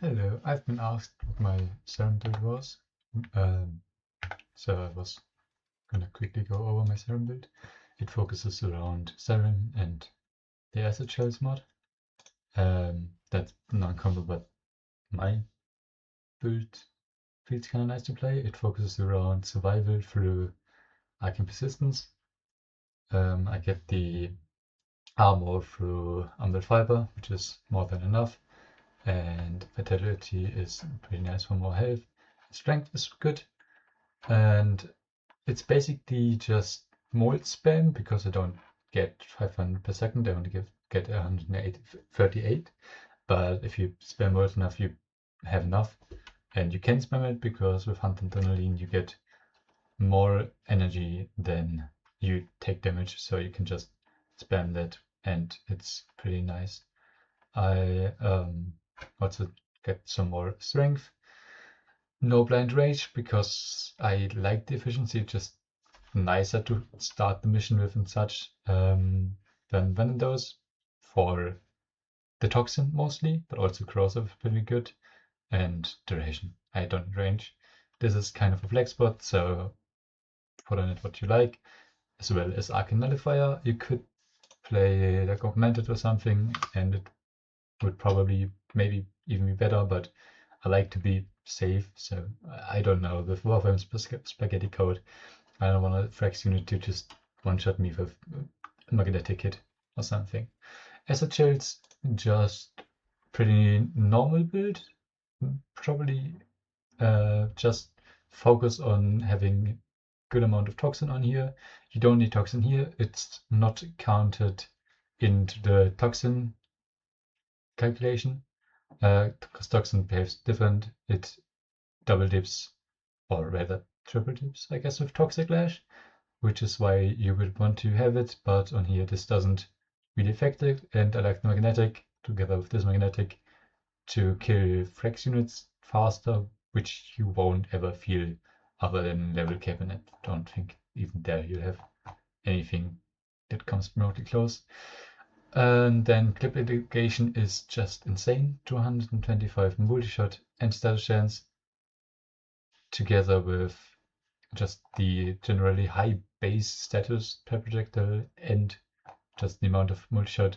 Hello, I've been asked what my saryn build was, um, so I was gonna quickly go over my saryn build. It focuses around saryn and the acid shells mod. That's non-combo, but my build feels kind of nice to play. It focuses around survival through arcane persistence. I get the armor through umbral fiber, which is more than enough, and vitality is pretty nice for more health. Strength is good, and it's basically just mold spam because I don't get 500 per second. I only get 138. But if you spam mold enough, you have enough. And you can spam it because with Hunt Adrenaline you get more energy than you take damage. So you can just spam that and it's pretty nice. I also get some more strength. No blind rage because I like the efficiency, just nicer to start the mission with and such than Venendos for the toxin mostly, but also corrosive pretty good, and duration. I don't range. This is kind of a flex spot, so put on it what you like, as well as Arcane Nullifier. You could play like Augmented or something, and it would probably maybe even be better, but I like to be safe, so I don't know. With Warframe Spaghetti Code, I don't want a Frax unit to just one-shot me with a magnetic hit or something. Acid Shells, just pretty normal build. Probably just focus on having good amount of toxin on here. You don't need toxin here. It's not counted into the toxin calculation because toxin behaves different. It double dips, or rather triple dips, I guess, with Toxic Lash, which is why you would want to have it, but on here this doesn't really affect it, and I like the magnetic together with this magnetic to kill Frax units faster, which you won't ever feel other than level cabinet. Don't think even there you'll have anything that comes remotely close. And then clip education is just insane. 225 multi-shot and status chance together with just the generally high base status per projectile and just the amount of multi-shot.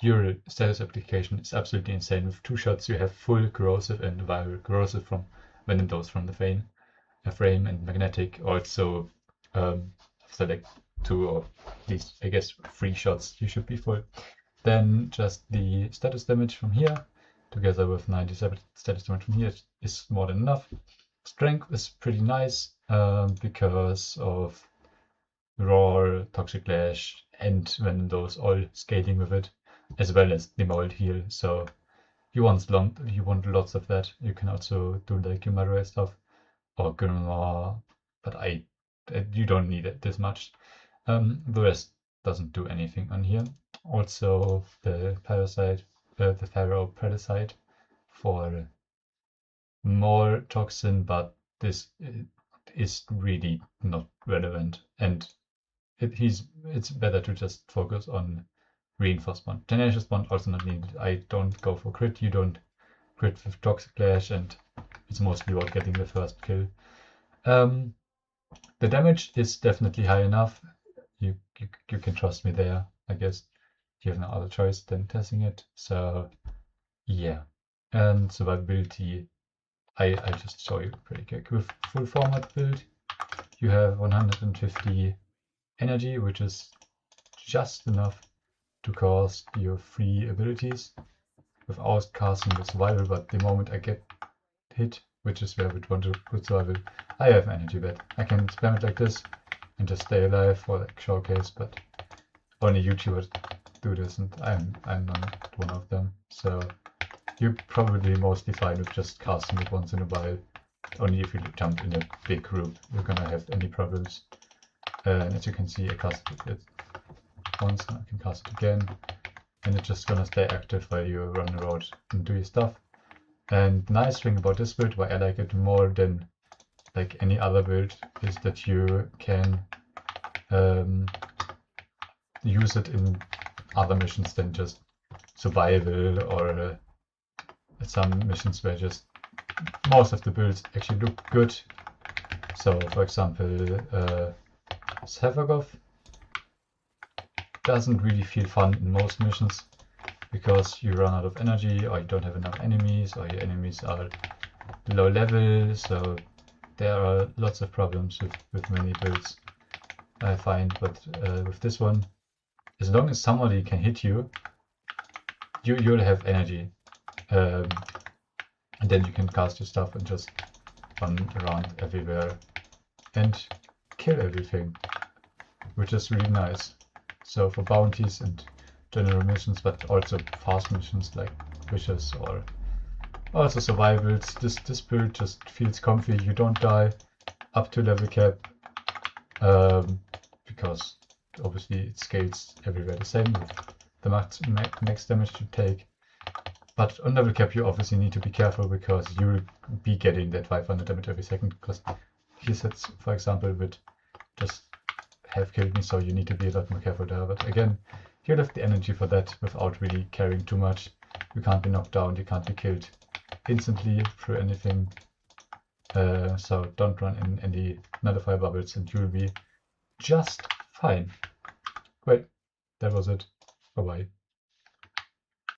Your status application is absolutely insane. With 2 shots you have full corrosive and viral corrosive from Venom Dose from the frame and magnetic. Also after like 2 or at least I guess 3 shots you should be full. Then just the status damage from here together with 97 status damage from here is more than enough. Strength is pretty nice because of Roar, Toxic Lash, and Venom Dose all scaling with it, as well as the mold heal. So you want lots of that. You can also do like your Madara stuff or Grimnoir, but you don't need it this much. The rest doesn't do anything on here. Also the Parasite, the Pharaoh Predicite for more toxin, but this is really not relevant, and it's better to just focus on reinforced bond. Tenacious bond also not needed. I don't go for crit. You don't crit with Toxic Clash, and it's mostly about getting the first kill. The damage is definitely high enough. You can trust me there. I guess you have no other choice than testing it. So yeah, and survivability. I just show you pretty quick. With full format build, you have 150 energy, which is just enough to cast your 3 abilities without casting the survival, but the moment I get hit, which is where I would want to put survival, I have energy back. I can spam it like this and just stay alive for like showcase, but only YouTubers do this and I'm not one of them. So you're probably mostly fine with just casting it once in a while. Only if you jump in a big group, you're gonna have any problems. And as you can see, I casted it once, and I can cast it again, and it's just gonna stay active while you run around and do your stuff. And the nice thing about this build, why I like it more than like any other build, is that you can use it in other missions than just survival or some missions where just most of the builds actually look good. So, for example, Sevagov doesn't really feel fun in most missions because you run out of energy, or you don't have enough enemies, or your enemies are low level. So there are lots of problems with many builds, I find. But with this one, as long as somebody can hit you, you'll have energy, and then you can cast your stuff and just run around everywhere and kill everything, which is really nice. So for bounties and general missions, but also fast missions like wishes or also survivals, this build just feels comfy. You don't die up to level cap, because obviously it scales everywhere the same with the max damage you take. But on level cap you obviously need to be careful because you will be getting that 500 damage every second, because his hits, for example, would just have killed me, so you need to be a lot more careful there. But again, you'll have the energy for that without really caring too much. You can't be knocked down, you can't be killed instantly through anything. So don't run in any nullify bubbles and you'll be just fine. Well, that was it. Bye bye.